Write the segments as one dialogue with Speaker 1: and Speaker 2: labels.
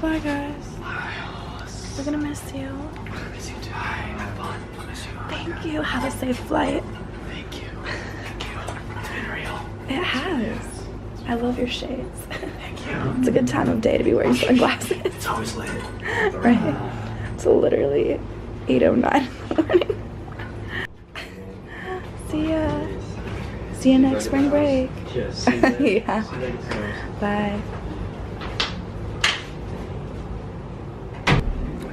Speaker 1: Bye, guys.
Speaker 2: Bye.
Speaker 1: We're gonna miss you.
Speaker 2: I'm gonna miss you too. Have fun. I'll miss you.
Speaker 1: Thank you. Have a safe flight.
Speaker 2: Thank you. Thank you. It's been real.
Speaker 1: It has. I love your shades.
Speaker 2: Thank you.
Speaker 1: It's a good time of day to be wearing sunglasses.
Speaker 2: It's always lit.
Speaker 1: Right? It's literally 8:09 in the morning. See ya. See you next spring break. Yeah. Bye.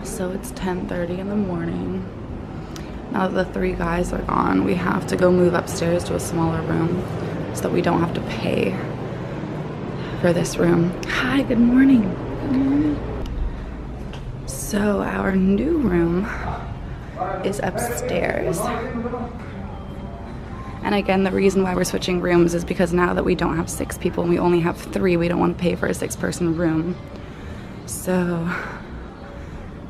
Speaker 1: So it's 10:30 in the morning. Now that the 3 guys are gone, we have to go move upstairs to a smaller room so that we don't have to pay for this room. Hi, good morning. Good morning. So our new room is upstairs. And again, the reason why we're switching rooms is because now that we don't have 6 people and we only have 3, we don't want to pay for a 6-person room. So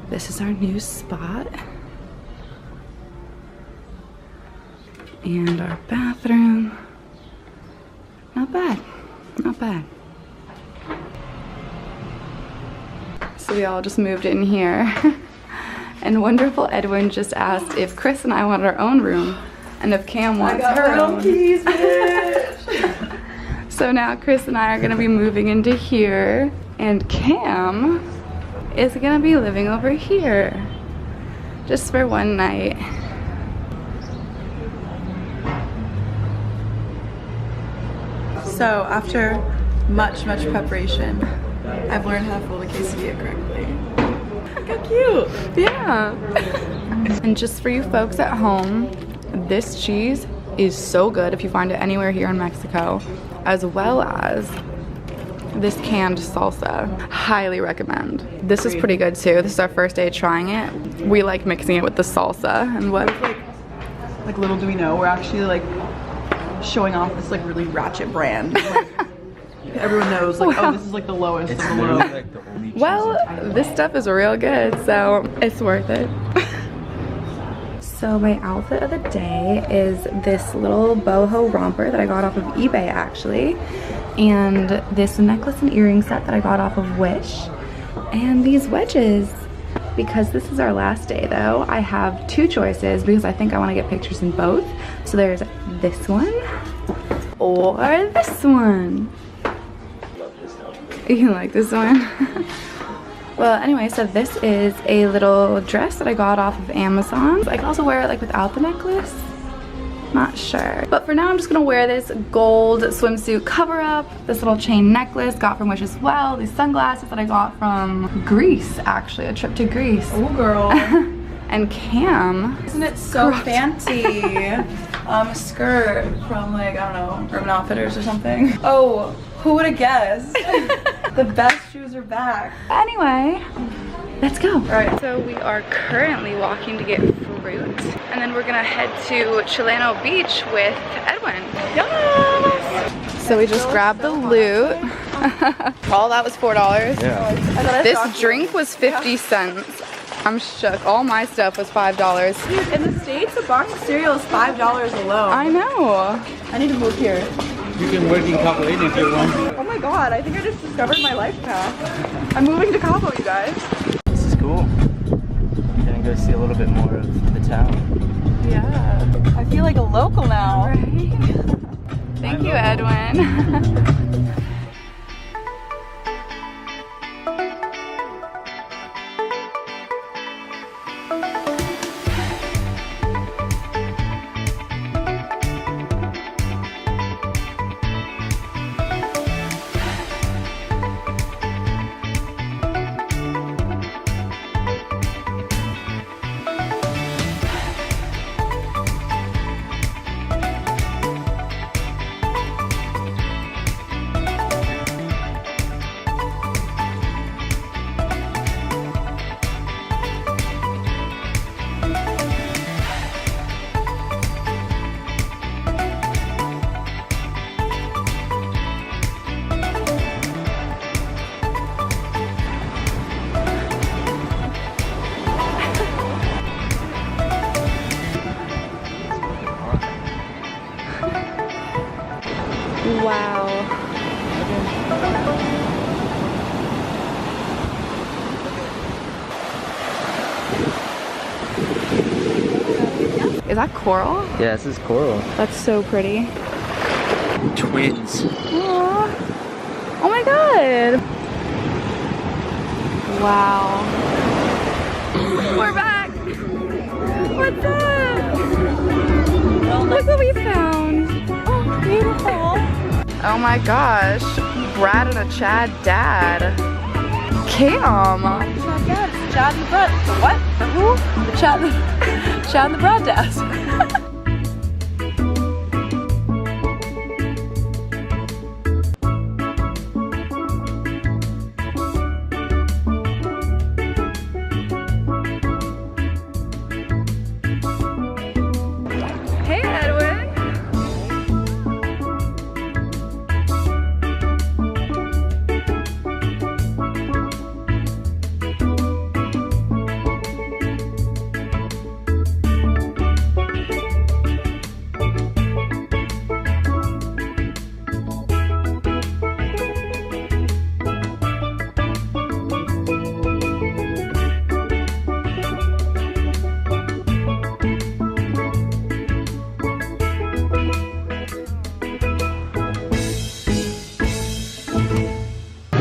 Speaker 1: this is our new spot. And our bathroom. Not bad, not bad. So we all just moved in here. And wonderful Edwin just asked if Chris and I want our own room and if Cam wants her own.
Speaker 3: Keys, bitch.
Speaker 1: So now Chris and I are gonna be moving into here and Cam is gonna be living over here just for one night.
Speaker 3: So after much preparation, I've learned how to fold a quesadilla correctly. Look how cute.
Speaker 1: Yeah. And just for you folks at home, this cheese is so good if you find it anywhere here in Mexico, as well as this canned salsa. Highly recommend. This is pretty good too. This is our first day trying it. We like mixing it with the salsa and what?
Speaker 3: Like little do we know, we're actually like showing off this like really ratchet brand. Like, everyone knows like, oh, this is like the lowest of the low.
Speaker 1: Well, this stuff is real good, so it's worth it. So my outfit of the day is this little boho romper that I got off of eBay actually, and this necklace and earring set that I got off of Wish, and these wedges. Because this is our last day though, I have 2 choices because I think I want to get pictures in both. So there's this one or this one. You like this one? Well, anyway, so this is a little dress that I got off of Amazon. I can also wear it like without the necklace. Not sure. But for now, I'm just gonna wear this gold swimsuit cover up, this little chain necklace, got from Wish as well, these sunglasses that I got from Greece, actually, a trip to Greece.
Speaker 3: Oh, girl.
Speaker 1: And Cam.
Speaker 3: Isn't it so fancy? Skirt from like, I don't know, Urban Outfitters or something. Oh, who would have guessed? The best shoes are back.
Speaker 1: Anyway, let's go. All right, so we are currently walking to get fruit, and then we're gonna head to Chileno Beach with Edwin. Yes! So we just grabbed the loot. All that was $4.
Speaker 2: Yeah.
Speaker 1: This drink was 50 cents. I'm shook. All my stuff was $5.
Speaker 3: Dude, in the States, a box of cereal is $5 alone.
Speaker 1: I know.
Speaker 3: I need to move here.
Speaker 2: You can work in Cabo if you want.
Speaker 3: Oh my god, I think I just discovered my life path. I'm moving to Cabo, you guys.
Speaker 2: This is cool. Gonna go see a little bit more of the town.
Speaker 3: Yeah. I feel like a local now.
Speaker 1: Right? Thank you, Edwin. that coral?
Speaker 2: Yeah, this is coral.
Speaker 1: That's so pretty.
Speaker 2: Twins.
Speaker 1: Aww. Oh my god. Wow. We're back. What's up? Look what we found. Oh, beautiful. Oh my gosh. Brad and a Chad dad. Cam.
Speaker 3: Chad dad. Chad and the Brad. What? The who? The Chad and the Brad dad.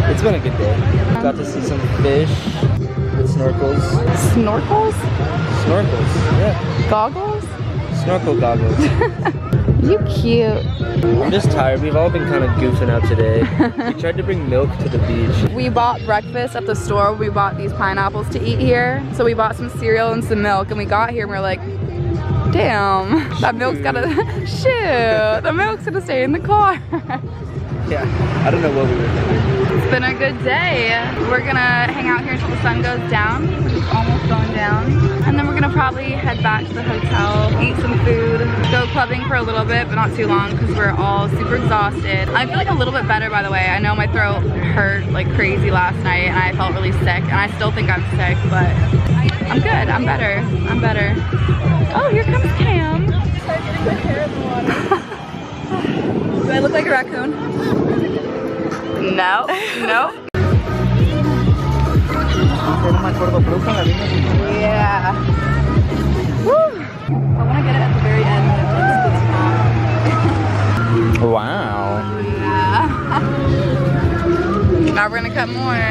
Speaker 2: It's been a good day. Got to see some fish with snorkels.
Speaker 1: Snorkels?
Speaker 2: Snorkels, yeah.
Speaker 1: Goggles?
Speaker 2: Snorkel goggles.
Speaker 1: You cute.
Speaker 2: I'm just tired. We've all been kind of goofing out today. We tried to bring milk to the beach.
Speaker 1: We bought breakfast at the store. We bought these pineapples to eat here. So we bought some cereal and some milk, and we got here and we were like, damn, that milk's gotta, shoot, the milk's gonna stay in the car.
Speaker 2: Yeah, I don't know what we were thinking.
Speaker 1: It's been a good day. We're gonna hang out here until the sun goes down, which is almost going down. And then we're gonna probably head back to the hotel, eat some food, go clubbing for a little bit, but not too long because we're all super exhausted. I feel like a little bit better, by the way. I know my throat hurt like crazy last night and I felt really sick, and I still think I'm sick, but I'm good, I'm better, I'm better. Oh, here comes Cam.
Speaker 3: Start getting my hair in the water. Do I look like a raccoon?
Speaker 1: No, no. Yeah. Woo.
Speaker 3: I want to get it at the very end when it
Speaker 2: Wow.
Speaker 1: Yeah. Now we're gonna cut more.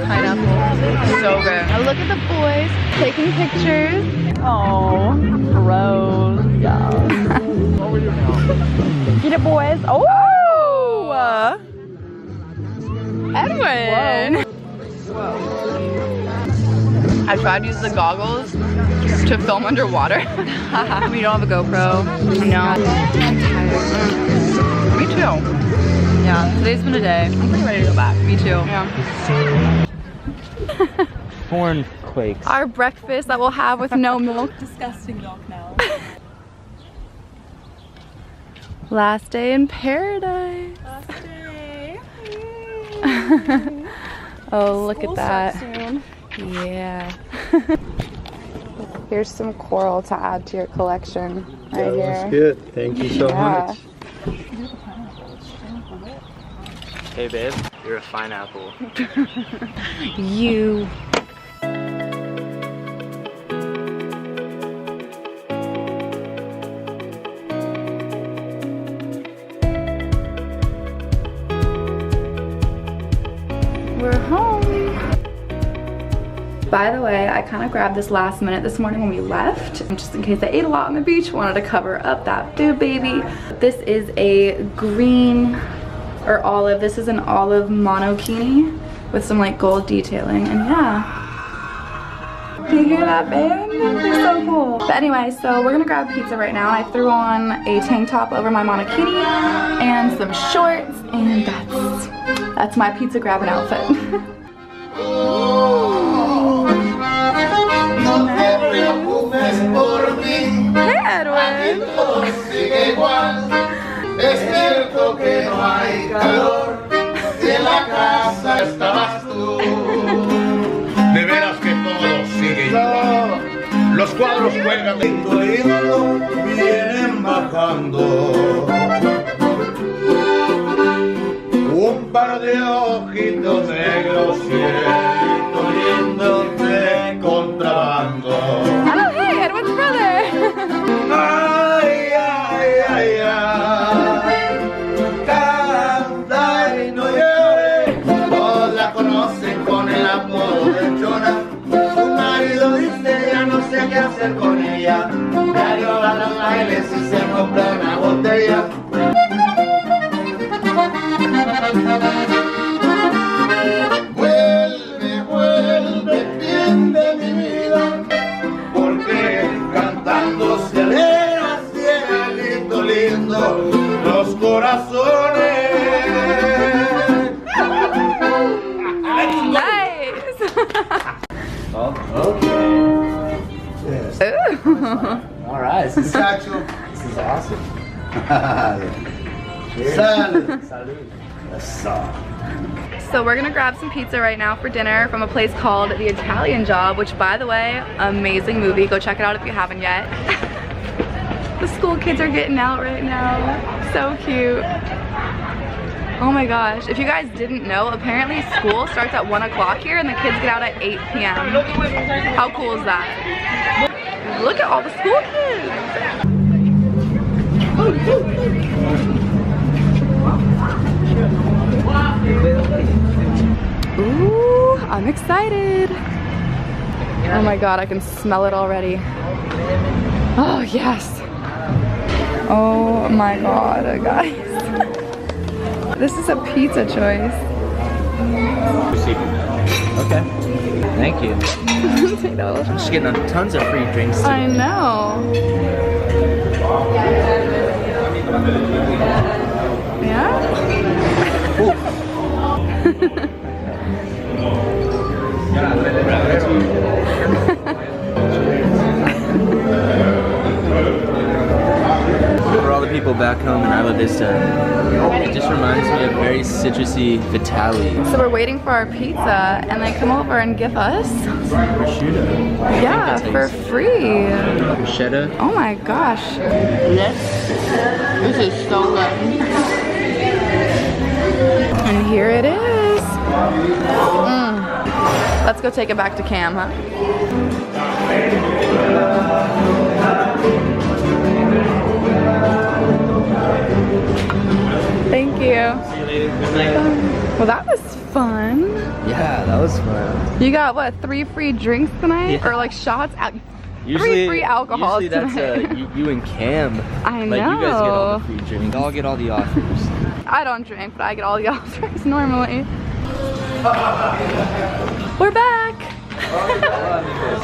Speaker 1: Pineapple. So good. Now look at the boys taking pictures.
Speaker 3: Oh, gross. Yeah. Get it, boys. Oh!
Speaker 1: Edwin!
Speaker 3: Whoa.
Speaker 1: I tried to use the goggles to film underwater.
Speaker 3: We don't have a GoPro.
Speaker 1: No.
Speaker 3: I'm tired.
Speaker 1: Me too.
Speaker 3: Yeah, today's been a day.
Speaker 1: I'm pretty ready to go back.
Speaker 3: Me too.
Speaker 1: Yeah.
Speaker 2: Corn quakes.
Speaker 1: Our breakfast that we'll have with no milk.
Speaker 3: Disgusting milk now.
Speaker 1: Last day in paradise.
Speaker 3: Last day.
Speaker 1: Oh, look at that.
Speaker 3: Soon.
Speaker 1: Yeah. Here's some coral to add to your collection right here.
Speaker 4: That's good. Thank you so much.
Speaker 2: Hey babe, you're a fine apple.
Speaker 1: You. We're home. By the way, I kind of grabbed this last minute this morning when we left, just in case I ate a lot on the beach, wanted to cover up that boob baby. This is a green or olive. This is an olive monokini with some like gold detailing, and yeah. Can you hear that, babe? It's so cool. But anyway, so we're gonna grab pizza right now. I threw on a tank top over my monokini and some shorts, and that's my pizza grabbing outfit. Hey, Edwin.
Speaker 4: Es cierto que no hay calor, en la casa estabas tú. De veras que todo sigue igual, los cuadros juegan lindo, vienen bajando. Diario a los bailes y se compra una botella. Vuelve, vuelve, bien de mi vida, porque cantando se alegra cielito lindo los corazones.
Speaker 1: Nice.
Speaker 2: Oh, okay.
Speaker 4: Yes.
Speaker 2: All right. This is
Speaker 4: Muchacho.
Speaker 2: awesome.
Speaker 4: Salud.
Speaker 2: Salud.
Speaker 1: So we're gonna grab some pizza right now for dinner from a place called The Italian Job, which, by the way, amazing movie. Go check it out if you haven't yet. The school kids are getting out right now. So cute. Oh my gosh, if you guys didn't know, apparently school starts at 1 o'clock here and the kids get out at 8 p.m. How cool is that? Look at all the school kids. Ooh, I'm excited. Oh my god, I can smell it already. Oh yes. Oh my god, guys. This is a pizza choice.
Speaker 2: Okay. Thank you.
Speaker 1: Take that little
Speaker 2: I'm just getting tons of free drinks today.
Speaker 1: I know. Yeah?
Speaker 2: For all the people back home in Isla Vista, it just reminds me of very citrusy Vitali.
Speaker 1: So we're waiting for our pizza and they come over and give us,
Speaker 2: Prosciutto.
Speaker 1: yeah, for free.
Speaker 2: Bruschetta.
Speaker 1: Oh my gosh.
Speaker 3: This is so good.
Speaker 1: And here it is. Let's go take it back to Cam, huh? Thank you.
Speaker 2: See you later. Good night.
Speaker 1: Well, that was fun.
Speaker 2: Yeah, that was fun.
Speaker 1: You got what, 3 free drinks tonight?
Speaker 2: Yeah.
Speaker 1: Or like shots? 3
Speaker 2: Usually,
Speaker 1: free alcohol
Speaker 2: usually that's
Speaker 1: tonight.
Speaker 2: you and Cam.
Speaker 1: I
Speaker 2: Like you guys get all
Speaker 1: know.
Speaker 2: the free drinks. I'll get all the offers.
Speaker 1: I don't drink, but I get all the offers normally. We're back.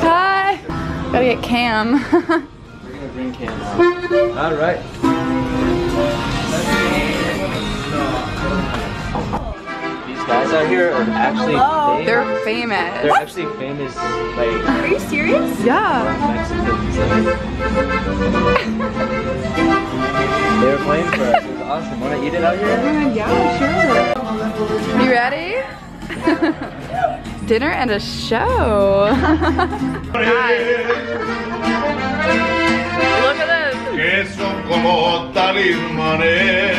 Speaker 1: Hi. Gotta get Cam.
Speaker 2: We're gonna bring Cam out. All right. These guys out here are actually famous.
Speaker 1: They're famous.
Speaker 2: They're actually famous, like
Speaker 3: Are you serious?
Speaker 1: Yeah.
Speaker 2: Mexicans. They were playing for us. It was awesome. Wanna eat it out here?
Speaker 1: Yeah, sure. You ready? Dinner and a show. Nice. Look at this.
Speaker 4: Que son como talismanes.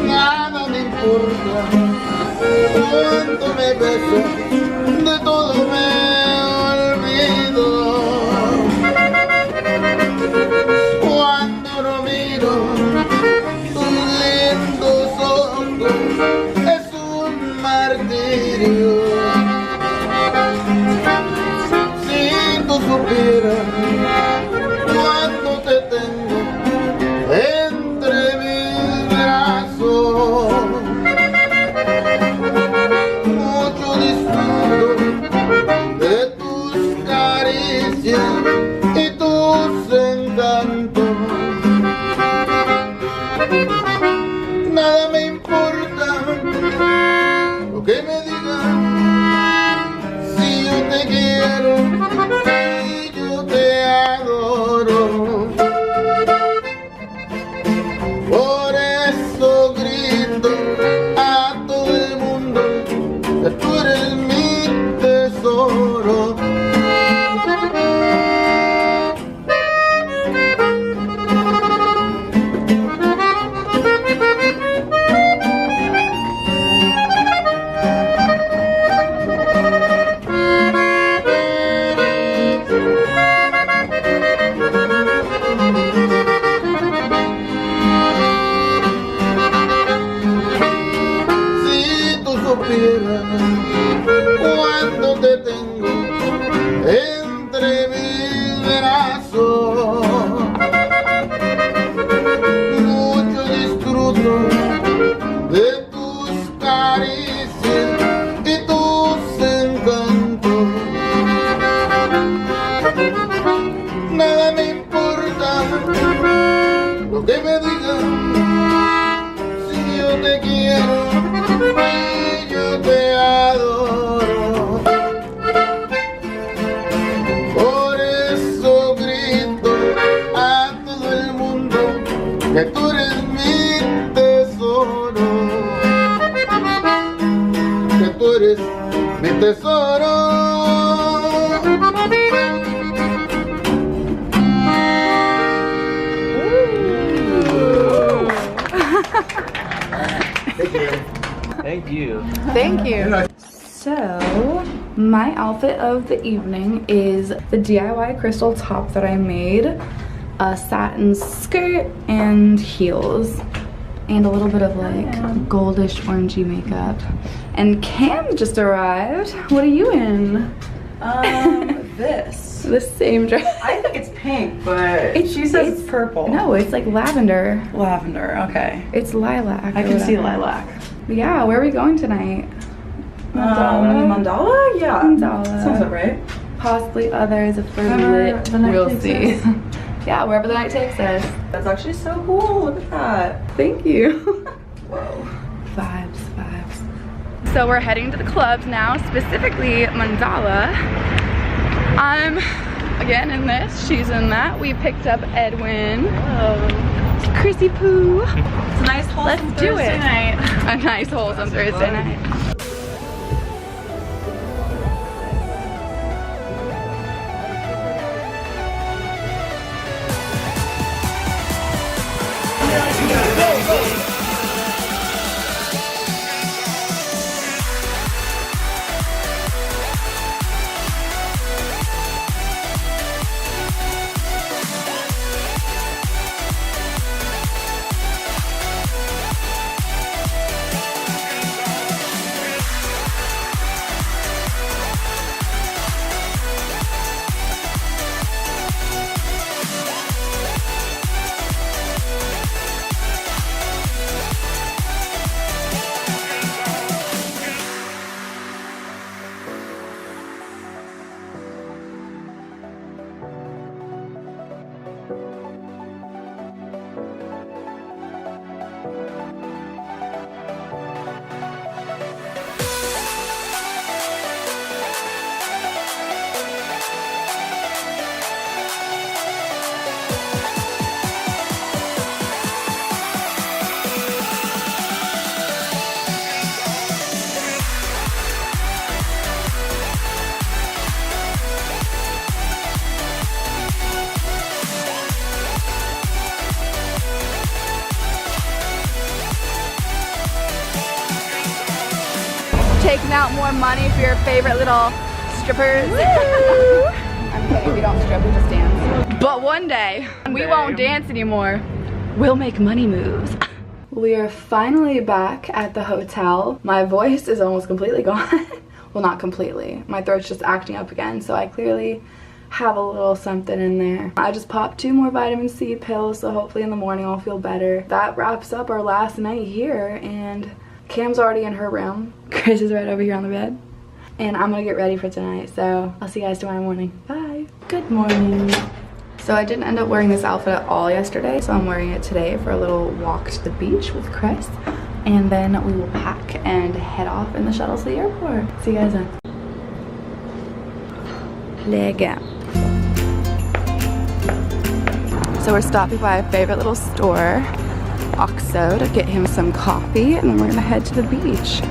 Speaker 4: Nada me importa cuánto me besas, de todo me olvido. Cuando no miro tus lindos ojos, es un martirio. Si tú supieras cuánto te tengo entre mis brazos, mucho disfruto de tus caricias y tus encantos. Nada me importa lo que me digan, si yo te quiero, si yo te adoro. Por eso grito a todo el mundo que tú eres mi tesoro. tengo entre mis brazos. Mucho disfruto de tus caricias y tus encantos. Nada me importa lo que me digan, si yo te quiero y yo te adoro. Por eso grito a todo el mundo que tú eres mi tesoro, que tú eres mi tesoro.
Speaker 2: Thank you.
Speaker 1: Thank you. So, my outfit of the evening is the DIY crystal top that I made, a satin skirt and heels, and a little bit of like goldish orangey makeup. And Cam just arrived. What are you in?
Speaker 3: This.
Speaker 1: The same dress.
Speaker 3: I think it's pink, but she says it's purple.
Speaker 1: No, it's like lavender.
Speaker 3: Lavender, okay.
Speaker 1: It's lilac.
Speaker 3: I can see lilac.
Speaker 1: Yeah, where are we going tonight?
Speaker 3: Mandala? Yeah.
Speaker 1: Mandala.
Speaker 3: Sounds about right.
Speaker 1: Possibly others if we're
Speaker 3: Wherever
Speaker 1: lit.
Speaker 3: the night
Speaker 1: We'll
Speaker 3: takes
Speaker 1: see.
Speaker 3: us.
Speaker 1: Yeah, wherever the night takes us.
Speaker 3: That's actually so cool. Look at that.
Speaker 1: Thank you.
Speaker 3: Whoa.
Speaker 1: Vibes, vibes. So we're heading to the clubs now, specifically Mandala. I'm again in this, she's in that. We picked up Edwin.
Speaker 3: Hello.
Speaker 1: Chrissy Poo.
Speaker 3: It's a nice wholesome
Speaker 1: Let's do
Speaker 3: Thursday
Speaker 1: it.
Speaker 3: night.
Speaker 1: A nice wholesome Thursday night. Taking out more money for your favorite little strippers. I'm kidding, we don't strip, we just dance. But one day, we won't dance anymore. We'll make money moves. We are finally back at the hotel. My voice is almost completely gone. Well, not completely. My throat's just acting up again, so I clearly have a little something in there. I just popped 2 more vitamin C pills, so hopefully in the morning I'll feel better. That wraps up our last night here, and Cam's already in her room. Chris is right over here on the bed. And I'm gonna get ready for tonight, so I'll see you guys tomorrow morning. Bye. Good morning. So I didn't end up wearing this outfit at all yesterday, so I'm wearing it today for a little walk to the beach with Chris. And then we will pack and head off in the shuttle to the airport. See you guys then. Let's go. So we're stopping by a favorite little store, Oxo, to get him some coffee, and then we're gonna head to the beach.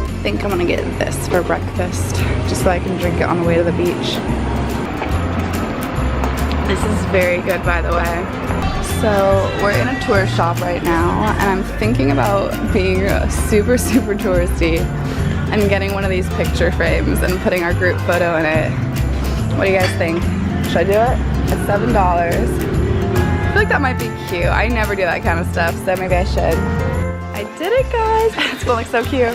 Speaker 1: I think I'm gonna get this for breakfast, just so I can drink it on the way to the beach. This is very good, by the way. So we're in a tourist shop right now, and I'm thinking about being super, super touristy and getting one of these picture frames and putting our group photo in it. What do you guys think? Should I do it? It's $7.
Speaker 3: feel like that might be cute. I never do that kind of stuff, so maybe I should. I did it, guys. This one looks so cute.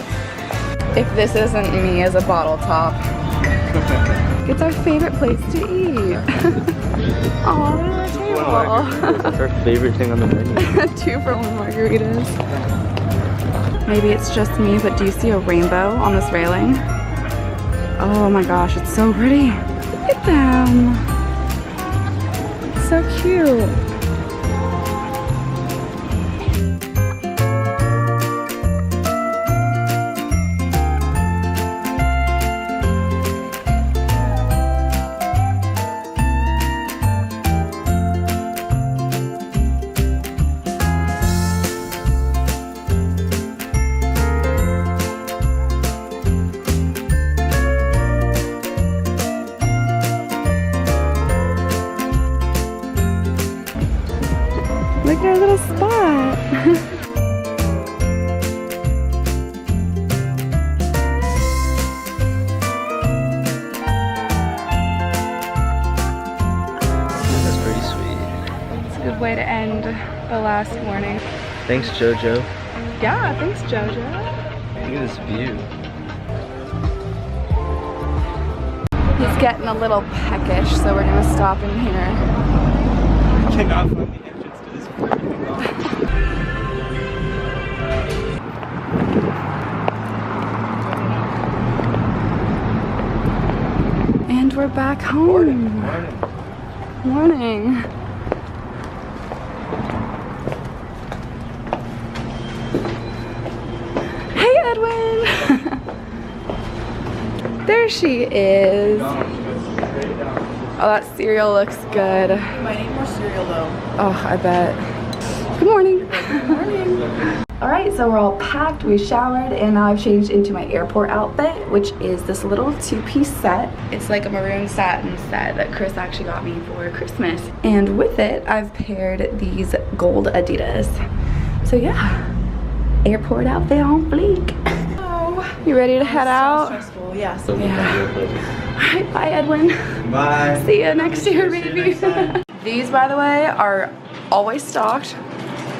Speaker 3: If this isn't me as a bottle top. It's our favorite place to eat. Oh, there's our table.
Speaker 2: That's our favorite thing on the menu.
Speaker 3: 2-for-1 margaritas. Maybe it's just me, but do you see a rainbow on this railing? Oh my gosh, it's so pretty. Look at them. It's so cute. Look at our little spot.
Speaker 2: That's pretty sweet.
Speaker 3: It's a good way to end the last morning.
Speaker 2: Thanks, Jojo.
Speaker 3: Yeah, thanks, Jojo.
Speaker 2: Look at this view.
Speaker 3: He's getting a little peckish, so we're gonna stop in here.
Speaker 2: I cannot find the entrance to this freaking
Speaker 3: And we're back home. Morning. Hey, Edwin. There she is. Oh, that cereal looks good.
Speaker 5: Might need more cereal though.
Speaker 3: Oh, I bet. Good morning. Good morning. All right, so we're all packed, we showered, and now I've changed into my airport outfit, which is this little 2-piece set. It's like a maroon satin set that Chris actually got me for Christmas. And with it, I've paired these gold Adidas. So yeah, airport outfit on fleek.
Speaker 5: Oh,
Speaker 3: You ready to head out?
Speaker 5: stressful. Yes.
Speaker 3: All right, bye, Edwin.
Speaker 2: Bye.
Speaker 3: See you next year, baby. These, by the way, are always stocked.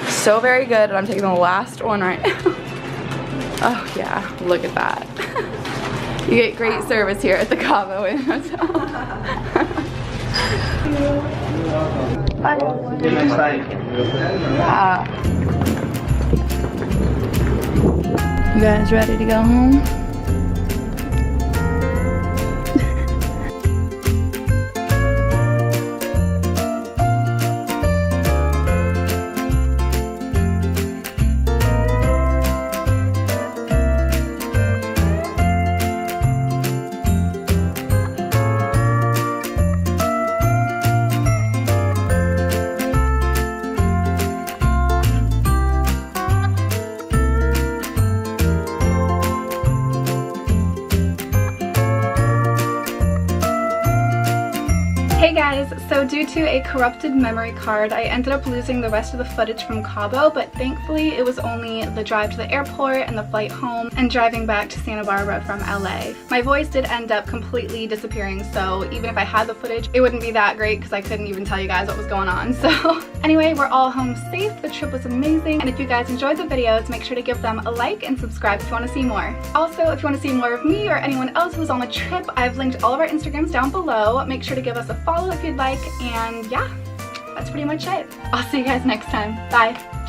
Speaker 3: So very good, and I'm taking the last one right now. Oh yeah, look at that. You get great service here at the Cabo Inn Hotel. Bye.
Speaker 2: See you next time.
Speaker 3: Yeah. You guys ready to go home? Hey guys, so due to a corrupted memory card, I ended up losing the rest of the footage from Cabo, but thankfully it was only the drive to the airport and the flight home and driving back to Santa Barbara from LA. My voice did end up completely disappearing, so even if I had the footage, it wouldn't be that great because I couldn't even tell you guys what was going on. So anyway, we're all home safe, the trip was amazing, and if you guys enjoyed the videos, make sure to give them a like and subscribe if you want to see more. Also, if you want to see more of me or anyone else who's on the trip, I've linked all of our Instagrams down below. Make sure to give us a follow if you'd like, and yeah, that's pretty much it. I'll see you guys next time. Bye.